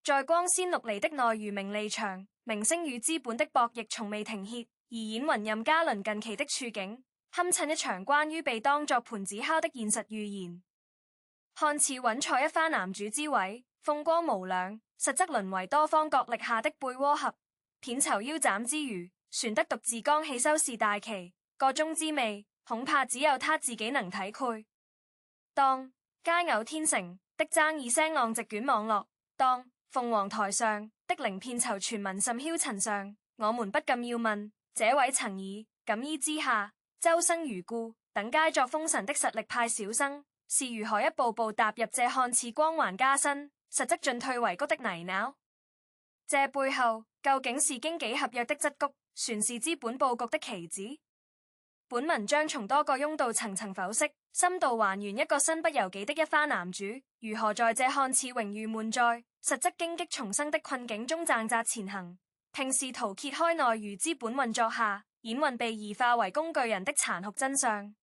在光鮮陸離的內娛名利場，明星與資本的博弈從未停歇。而演芸任嘉倫近期的處境，堪襯一場關於被當作盤子敲的現實預言。看似穩坐一番男主之位，風光無兩，實則淪為多方角力下的背鍋俠。片酬腰斬之餘，船得獨自剛起收視大旗，個中滋味恐怕只有他自己能體會。當佳偶天成的爭議聲浪席捲網絡，當鳳凰台上的零片酬傳聞甚囂塵上，我們不禁要問：這位曾以錦衣之下、周生如故等佳作封神的實力派小生，是如何一步步踏入這看似光環加身，實則進退維谷的泥淖？這背後究竟是經紀合約的桎梏，船是資本佈局的棋子？本文章從多個擁度層層剖析，深度還原一個身不由己的一番男主，如何在這看似榮譽滿載，實則荊棘叢生的困境中掙扎前行。並試圖揭開內娛資本運作下演芸被異化為工具人的殘酷真相。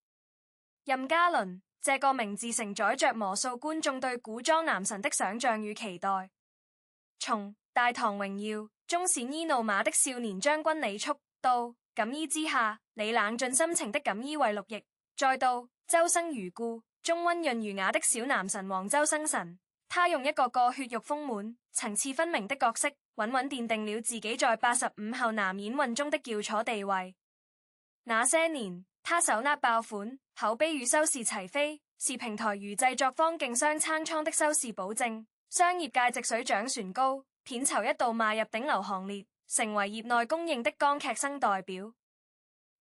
任嘉倫這個名字承載着無數觀眾對古裝男神的想象與期待。從《大唐榮耀》中鮮衣怒馬的少年將軍李肅，到錦衣之下你冷盡心情的錦衣衛綠翼，再到周生如故中溫潤儒雅的小男神黃周生辰，他用一個個血肉豐滿、層次分明的角色，穩穩奠定了自己在85後男演芸中的翹楚地位。那些年，他手握爆款，口碑與收視齊飛，是平台與製作方競相撐倉的收視保證。商業界直水漲船高，片酬一度邁入頂流行列，成為業內公認的江劇生代表。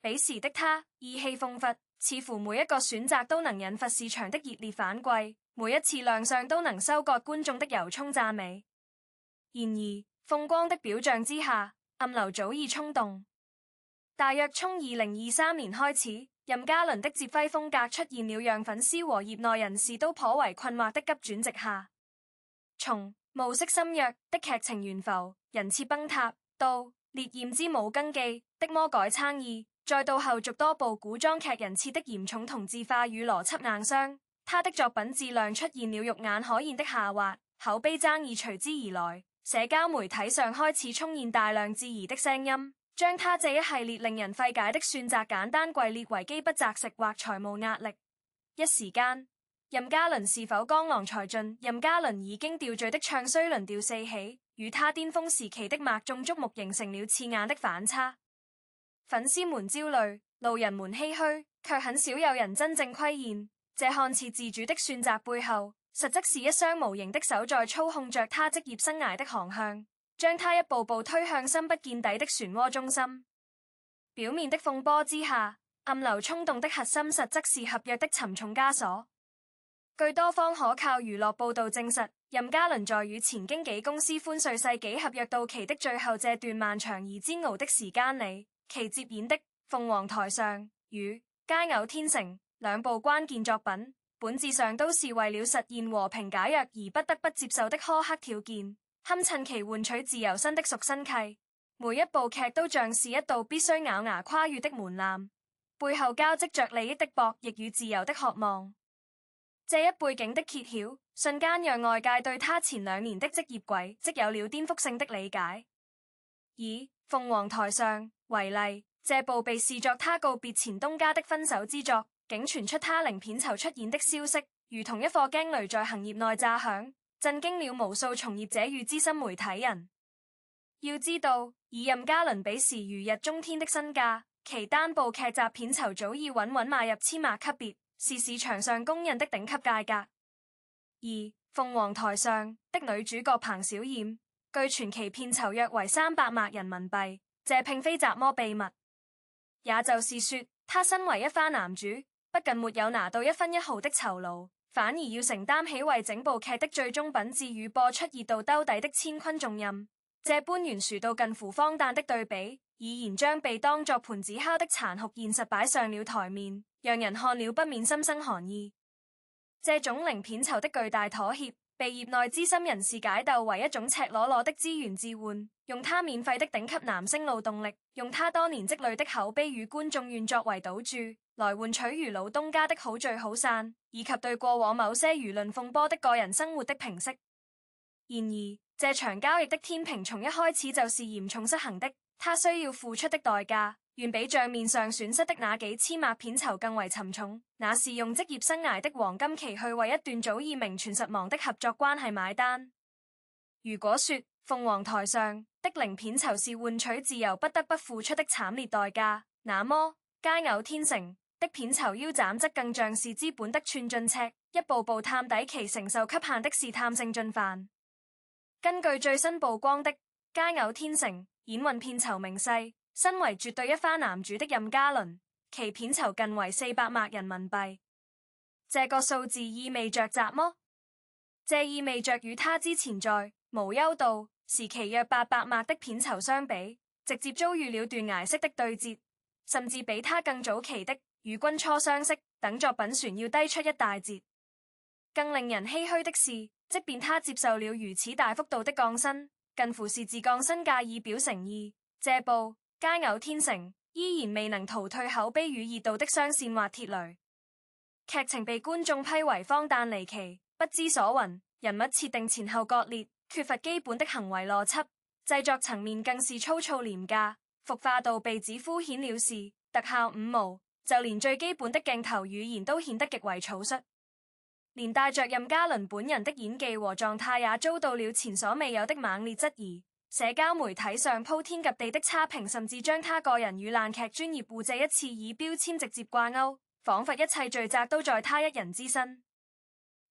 彼時的他意氣風發，似乎每一個選擇都能引發市場的熱烈反饋，每一次亮相都能收割觀眾的由衷讚美。然而，風光的表象之下，暗流早已衝動。大約從2023年開始，任嘉倫的接揮風格出現了讓粉絲和業內人士都頗為困惑的急轉直下。從暮色深約的劇情懸浮、人設崩塌，到烈焰之舞更記的魔改參議，再到後續多部古裝劇人設的嚴重同質化與邏輯硬傷，他的作品質量出現了肉眼可見的下滑，口碑爭議隨之而來。社交媒體上開始充現大量質疑的聲音，將他這一系列令人費解的選擇簡單歸列為飢不擇食或財務壓力。一時間，任嘉倫是否江郎才盡？任嘉倫已經掉序的唱衰輪調四起，與他巔峰時期的萬眾矚目形成了刺眼的反差。粉絲們焦慮，路人們唏噓，卻很少有人真正窺見這看似自主的選擇背後，實則是一雙無形的手在操控着他職業生涯的航向，將他一步步推向深不見底的漩渦中心。表面的風波之下，暗流衝動的核心實則是合約的沉重枷鎖。據多方可靠娛樂報道證實，任嘉倫在與前經紀公司歡瑞世紀合約到期的最後這段漫長而煎熬的時間裡，其接演的《鳳凰台上》與《佳偶天成》兩部關鍵作品，本質上都是為了實現和平解約而不得不接受的苛刻條件，堪趁其換取自由身的贖身契。每一部劇都像是一道必須咬牙跨越的門檻，背後交織着利益的博弈與自由的渴望。這一背景的揭曉，瞬間讓外界對他前2年的職業軌跡有了顛覆性的理解。以《鳳凰台上》為例，這部被視作他告別前東家的分手之作，竟傳出他零片酬出演的消息，如同一顆驚雷在行業內炸響，震驚了無數從業者與資深媒體人。要知道，以任嘉倫彼時如日中天的身價，其單部劇集片酬早已穩穩邁入千萬級別，是市場上公認的頂級價格。而鳳凰台上的女主角彭小艷，據傳其片酬約為300萬人民幣，這並非怎麼秘密。也就是說，他身為一番男主，不僅沒有拿到1分1毫的酬勞，反而要承擔起為整部劇的最終品質與播出熱度兜底的千鈞重任。這般懸殊到近乎荒誕的對比，已然將被當作盤子敲的殘酷現實擺上了台面，讓人看了不免心生寒意。這種零片酬的巨大妥協，被業內資深人士解構為一種赤裸裸的資源置換，用他免費的頂級男星勞動力，用他多年積累的口碑與觀眾緣作為賭注，來換取如老東家的好聚好散，以及對過往某些輿論風波的個人生活的平息。然而，這場交易的天平從一開始就是嚴重失衡的，他需要付出的代價遠比賬面上損失的那幾千萬片酬更為沉重。那是用職業生涯的黃金期去為一段早已名存實亡的合作關係買單。如果說鳳凰台上的零片酬是換取自由不得不付出的慘烈代價，那麼佳偶天成的片酬腰斬則更像是資本的寸進尺，一步步探底其承受給限的試探性進犯。根據最新曝光的佳偶天成演運片酬明細，身為絕對一番男主的任嘉倫，其片酬近為400萬人民幣。這個數字意味着什麼？這意味着與他之前在無憂道時期約800萬的片酬相比，直接遭遇了斷崖式的對折，甚至比他更早期的與君初相識等作品船要低出一大截。更令人唏噓的是，即便他接受了如此大幅度的降薪，近乎是自降身價以表誠意，這部佳偶天成依然未能逃退口碑與熱度的雙線滑鐵雷。劇情被觀眾批為荒誕離奇、不知所云，人物設定前後割裂，缺乏基本的行為邏輯，製作層面更是粗糙廉價，服化道被指敷衍了事，特效五毛，就連最基本的鏡頭語言都顯得極為草率，連帶着任嘉倫本人的演技和狀態也遭到了前所未有的猛烈質疑。社交媒體上鋪天及地的差評，甚至將他個人與爛劇專業戶這一次以標籤直接掛鈎，仿佛一切罪責都在他一人之身。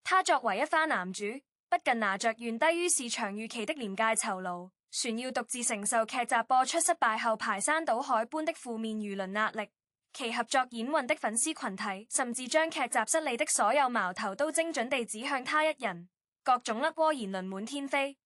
他作為一番男主，不僅拿着遠低於市場預期的廉價酬勞，船要獨自承受劇集播出失敗後排山倒海般的負面輿論壓力。其合作演運的粉絲群體，甚至將劇集失利的所有矛頭都精準地指向他一人，各種甩鍋言論滿天飛。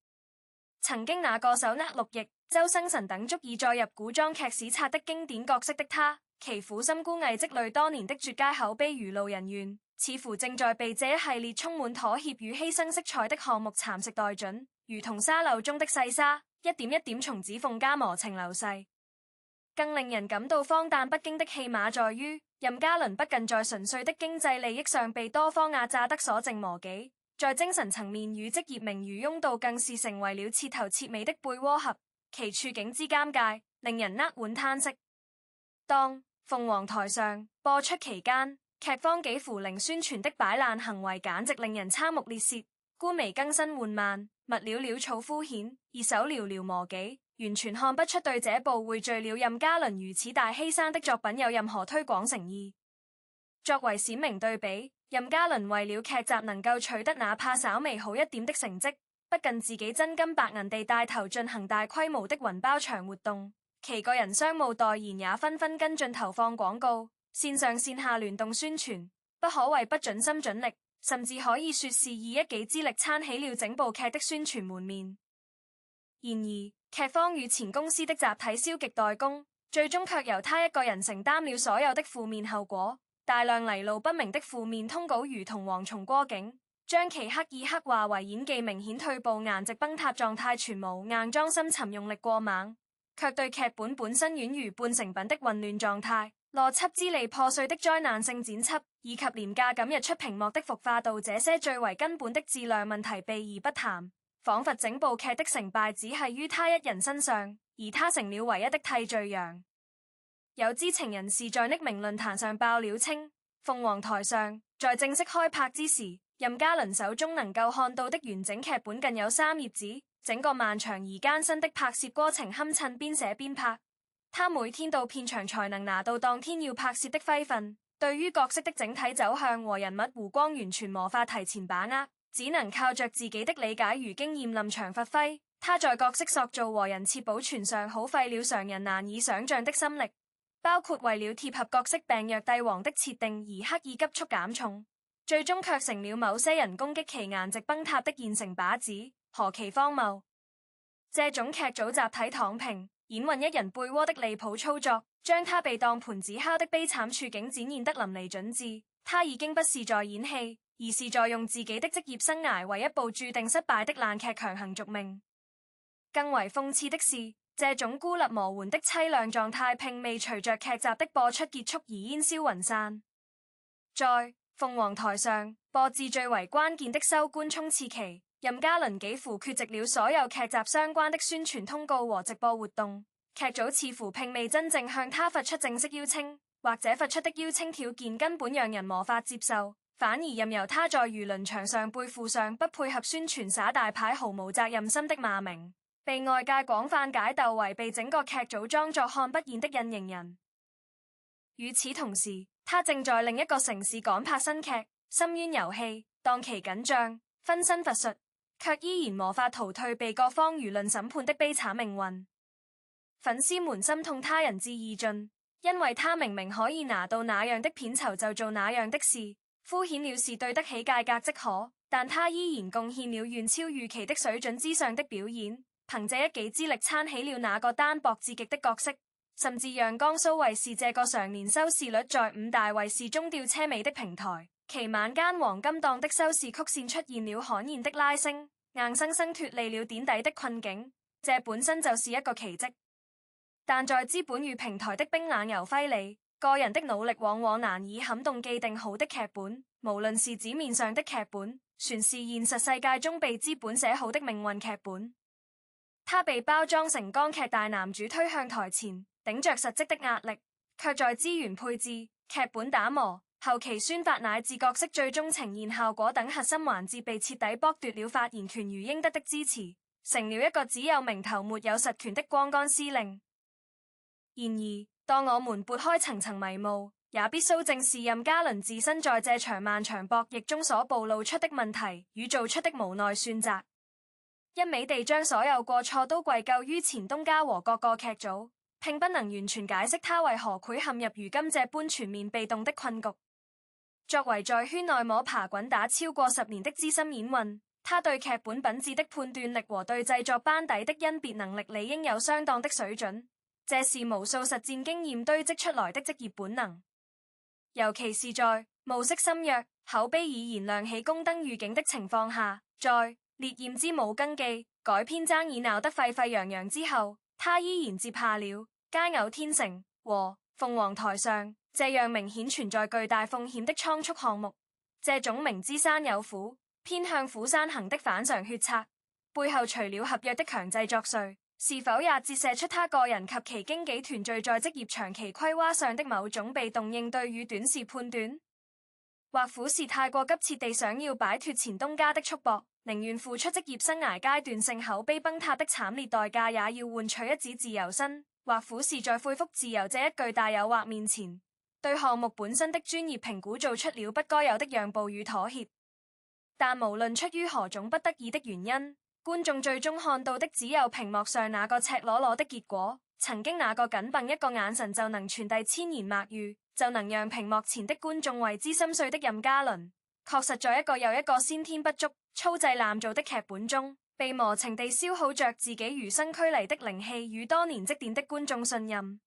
曾經那個手握陸毅、周生辰等足以載入古裝劇史冊的經典角色的他，其苦心孤詣積累多年的絕佳口碑與路人緣，似乎正在被這一系列充滿妥協與犧牲色彩的項目蠶食殆盡，如同沙漏中的細沙，一點一點從指縫間磨情流逝。更令人感到荒誕不經的戲碼在於，任嘉倫不僅在純粹的經濟利益上被多方壓榨得所剩無幾，在精神層面與職業名譽擁道更是成為了徹頭徹尾的背鍋俠，其處境之尷尬，令人扼腕嘆息。當鳳凰台上播出期間，劇方幾乎零宣傳的擺爛行為簡直令人瞠目結舌，官微更新緩慢，物料潦草敷衍，熱搜寥寥無幾，完全看不出對這部匯聚了任嘉倫如此大犧牲的作品有任何推廣誠意。作為鮮明對比，任嘉倫為了劇集能夠取得哪怕稍微好一點的成績，不僅自己真金白銀地帶頭進行大規模的雲包場活動，其個人商務代言也紛紛跟進投放廣告，線上線下聯動宣傳，不可謂不盡心盡力，甚至可以說是以一己之力撐起了整部劇的宣傳門面。然而，劇方與前公司的集體消極怠工，最終卻由他一個人承擔了所有的負面後果。大量來路不明的負面通稿如同蝗蟲過境，將其刻意刻畫為演技明顯退步、顏值崩塌狀態全無、硬裝深沉用力過猛，卻對劇本身宛如半成品的混亂狀態、邏輯支離破碎的災難性剪輯，以及廉價感日出屏幕的服化道這些最為根本的質量問題避而不談，仿佛整部劇的成敗只係於他一人身上，而他成了唯一的替罪羊。有知情人士在匿名論壇上爆料稱，鳳凰台上在正式開拍之時，任嘉倫手中能夠看到的完整劇本僅有3頁紙，整個漫長而艱辛的拍攝過程堪稱邊寫邊拍。他每天到片場才能拿到當天要拍攝的揮份，對於角色的整體走向和人物弧光完全無法提前把握，只能靠着自己的理解與經驗臨場發揮。他在角色塑造和人設保存上耗費了常人難以想象的心力，包括為了貼合角色病弱帝王的設定而刻意急速減重，最終卻成了某些人攻擊其顏值崩塌的現成靶子，何其荒謬！這種劇組集體躺平、演運一人背鍋的離譜操作，將他被當盤子敲的悲慘處境展現得淋漓盡致。他已經不是在演戲，而是在用自己的職業生涯為一部注定失敗的爛劇強行續命。更為諷刺的是，這種孤立模糊的淒涼狀態並未隨着劇集的播出結束而煙消雲散。在鳳凰台上播至最為關鍵的收官衝刺期，任嘉倫幾乎缺席了所有劇集相關的宣傳通告和直播活動，劇組似乎並未真正向他發出正式邀請，或者發出的邀請條件根本讓人無法接受，反而任由他在輿論場上背負上不配合宣傳耍大牌、毫無責任心的罵名，被外界廣泛解讀為被整個劇組裝作看不見的隱形人。與此同時，他正在另一個城市趕拍新劇《深淵遊戲》，檔期緊張，分身乏術，卻依然無法逃退被各方輿論審判的悲慘命運。粉絲們心痛他仁至義盡，因為他明明可以拿到那樣的片酬就做那樣的事，敷衍了事對得起價格即可，但他依然貢獻了遠超預期的水準之上的表演，憑借一己之力撐起了那個單薄至極的角色，甚至讓江蘇衛視這個常年收視率在5大衛視中吊車尾的平台，其晚間黃金檔的收視曲線出現了罕見的拉升，硬生生脫離了墊底的困境，這本身就是一個奇蹟。但在資本與平台的冰冷油揮裏，個人的努力往往難以撼動既定好的劇本，無論是紙面上的劇本，全是現實世界中被資本寫好的命運劇本。他被包裝成港劇大男主推向台前，頂着實績的壓力，卻在資源配置、劇本打磨、後期宣發乃至角色最終呈現效果等核心環節被徹底剝奪了發言權與應得的支持，成了一個只有名頭沒有實權的光桿司令。然而，當我們撥開層層迷霧，也必須正視任嘉倫自身在這場漫長博弈中所暴露出的問題與做出的無奈選擇。一味地將所有過錯都歸咎於前東家和各個劇組，並不能完全解釋他為何會陷入如今這般全面被動的困局。作為在圈內摸爬滾打超過10年的資深演運，他對劇本品質的判斷力和對製作班底的甄別能力理應有相當的水準。這是無數實戰經驗堆積出來的職業本能，尤其是在暮色深約、口碑已然亮起宮燈預警的情況下，在《烈焰之舞更記》改編爭議鬧得沸沸揚揚之後，他依然接下了《佳偶天成》和《鳳凰台上》這樣明顯存在巨大風險的倉促項目。這種明知山有虎，偏向虎山行的反常決策，背後除了合約的強制作祟，是否也折射出他個人及其經紀團聚在職業長期規劃上的某種被動應對與短視判斷？或虎是太過急切地想要擺脫前東家的束縛，寧願付出職業生涯階段性口碑崩塌的慘烈代價，也要換取一紙自由身；或虎是在恢復自由這一巨大誘惑面前，對項目本身的專業評估做出了不該有的讓步與妥協。但無論出於何種不得已的原因，觀眾最終看到的只有屏幕上那個赤裸裸的結果。曾經那個緊繃一個眼神就能傳遞千言萬語，就能讓屏幕前的觀眾為之心碎的任嘉倫，確實在一個又一個先天不足、粗製濫造的劇本中，被磨情地消耗着自己與生俱來的靈氣與多年積澱的觀眾信任。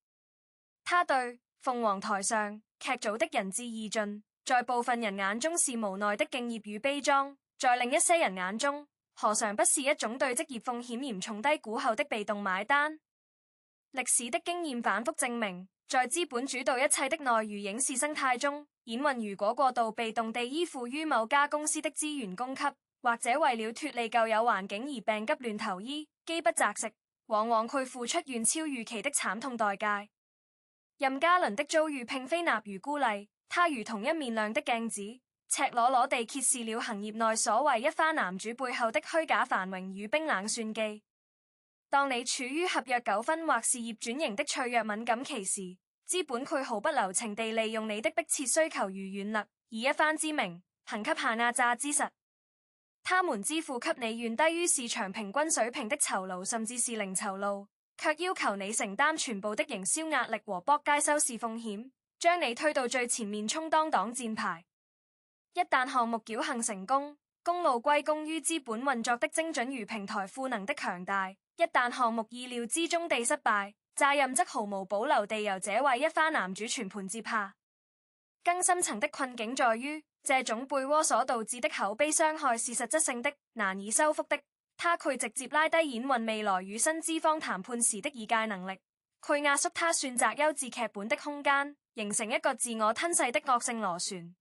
他對鳳凰台上劇組的仁至義盡，在部分人眼中是無奈的敬業與悲壯，在另一些人眼中，何嘗不是一種對職業風險嚴重低估後的被動買單？歷史的經驗反覆證明，在資本主導一切的內娛影視生態中，演運如果過度被動地依附於某家公司的資源供給，或者為了脫離舊有環境而病急亂投醫、飢不擇食，往往會付出遠超預期的慘痛代價。任嘉倫的遭遇並非立如孤例，他如同一面亮的鏡子，赤裸裸地揭示了行業內所謂一番男主背後的虛假繁榮與冰冷算計。當你處於合約糾紛或事業轉型的脆弱敏感期時，資本會毫不留情地利用你的迫切需求與軟肋，以一番之名行給下壓榨之實。他們支付給你遠低於市場平均水平的酬勞，甚至是零酬勞，卻要求你承擔全部的營銷壓力和搏街收視風險，將你推到最前面充當擋箭牌。一旦項目僥倖成功，功勞歸功於資本運作的精準與平台賦能的強大；一旦項目意料之中地失敗，責任則毫無保留地由這位一番男主全盤接下。更深層的困境在於，這種背鍋所導致的口碑傷害是實質性的、難以修復的。他會直接拉低演運未來與新資方談判時的議價能力，會壓縮他選擇優質劇本的空間，形成一個自我吞噬的惡性螺旋。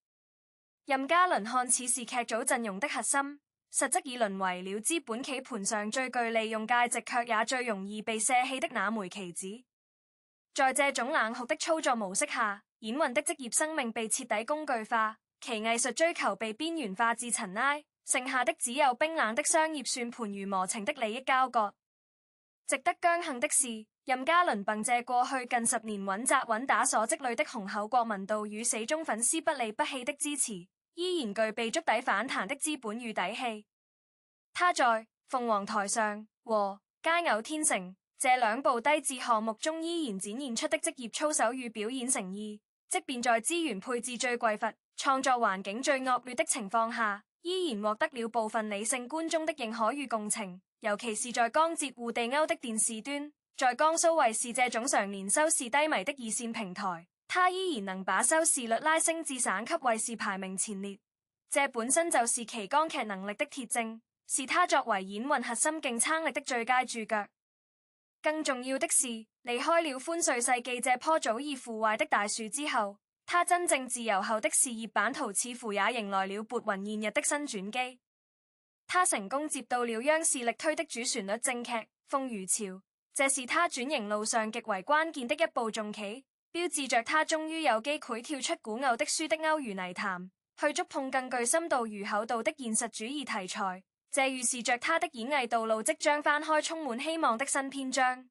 任嘉倫看似是劇組陣容的核心，實則已淪為了資本棋盤上最具利用價值卻也最容易被捨棄的那枚棋子。在這種冷酷的操作模式下，演運的職業生命被徹底工具化，其藝術追求被邊緣化至塵埃，剩下的只有冰冷的商業算盤與磨情的利益交割。值得姜幸的是，任嘉倫憑借過去近10年穩紮穩打所積累的雄厚國民度與死忠粉絲不離不棄的支持，依然具備築底反彈的資本與底氣。他在鳳凰台上和佳偶天成這兩部低質項目中依然展現出的職業操守與表演誠意，即便在資源配置最匱乏、創作環境最惡劣的情況下，依然獲得了部分理性觀眾的認可與共情。尤其是在江浙滬地區的電視端，在江蘇衛視這種常年收視低迷的二線平台，他依然能把收視率拉升至省級衛視排名前列。這本身就是其剛劇能力的鐵證，是他作為演運核心競爭力的最佳注腳。更重要的是，離開了歡瑞世紀這棵早已腐壞的大樹之後，他真正自由後的事業版圖似乎也迎來了撥雲見日的新轉機。他成功接到了央視力推的主旋律正劇《鳳餘潮》，這是他轉型路上極為關鍵的一步重棋，標誌着他終於有機會跳出古偶的書的歐如泥潭，去觸碰更具深度與厚度的現實主義題材。這預示着他的演藝道路即將翻開充滿希望的新篇章。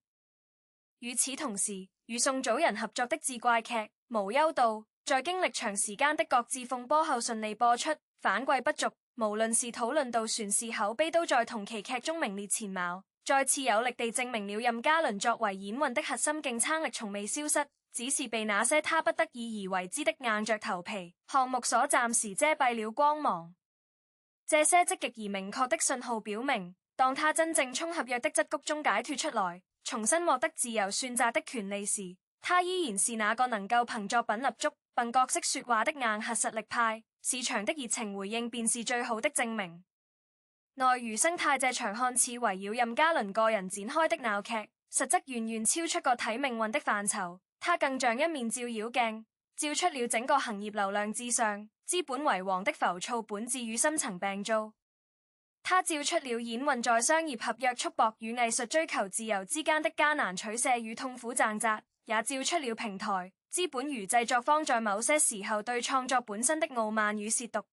與此同時，與宋祖仁合作的志怪劇《無憂道》在經歷長時間的擱置風波後順利播出，反饋不俗。無論是討論度還是口碑，都在同期劇中名列前茅，再次有力地證明了任嘉倫作為演運的核心競爭力從未消失，只是被那些他不得已而為之的硬着頭皮項目所暫時遮蔽了光芒。這些積極而明確的信號表明，當他真正從合約的桎梏中解脫出來，重新獲得自由選擇的權利時，他依然是那個能夠憑作品立足、憑角色說話的硬核實力派。市場的熱情回應便是最好的證明。內娛生態這場看似圍繞任嘉倫個人展開的鬧劇，實則遠遠超出個體命運的範疇。他更像一面照妖鏡，照出了整個行業流量至上、資本為王的浮躁本質與深層病灶。他照出了演運在商業合約束縛與藝術追求自由之間的艱難取捨與痛苦掙扎，也照出了平台、資本與製作方在某些時候對創作本身的傲慢與褻瀆。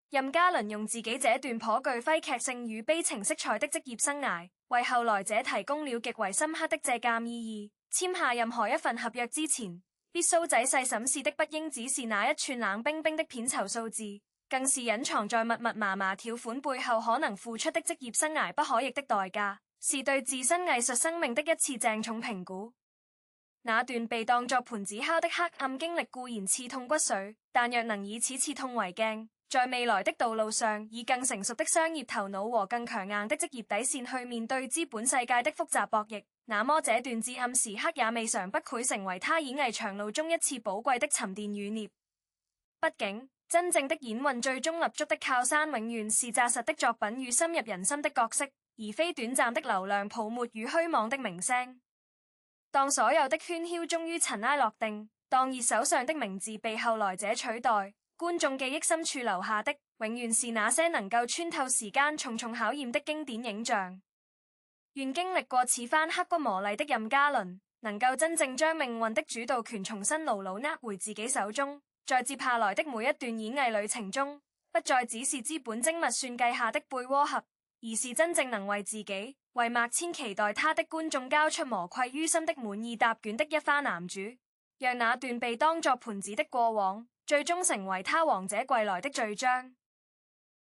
任嘉倫用自己這段頗具揮劇性與悲情色彩的職業生涯，為後來者提供了極為深刻的借鑒意義。簽下任何一份合約之前，必須仔細審視的不應只是那一串冷冰冰的片酬數字，更是隱藏在密密麻麻條款背後可能付出的職業生涯不可逆的代價，是對自身藝術生命的一次鄭重評估。那段被當作盤子敲的黑暗經歷固然刺痛骨髓，但若能以此刺痛為鏡，在未來的道路上以更成熟的商業頭腦和更強硬的職業底線去面對資本世界的複雜博弈，那麼這段至暗時刻也未嘗不會成為他演藝長路中一次寶貴的沉澱與鎳。畢竟真正的演運最終立足的靠山永遠是紮實的作品與深入人心的角色，而非短暫的流量泡沫與虛妄的名聲。當所有的喧囂終於塵埃落定，當熱手上的名字被後來者取代，觀眾記憶深處留下的永遠是那些能夠穿透時間重重考驗的經典影像。願經歷過此番刻骨磨礪的任嘉倫，能夠真正將命運的主導權重新牢牢握回自己手中，在接下來的每一段演藝旅程中，不再只是資本精密算計下的貝窩俠，而是真正能為自己、為萬千期待他的觀眾交出無愧於心的滿意答卷的一番男主，讓那段被當作盤子的過往，最終成為他王者歸來的序章。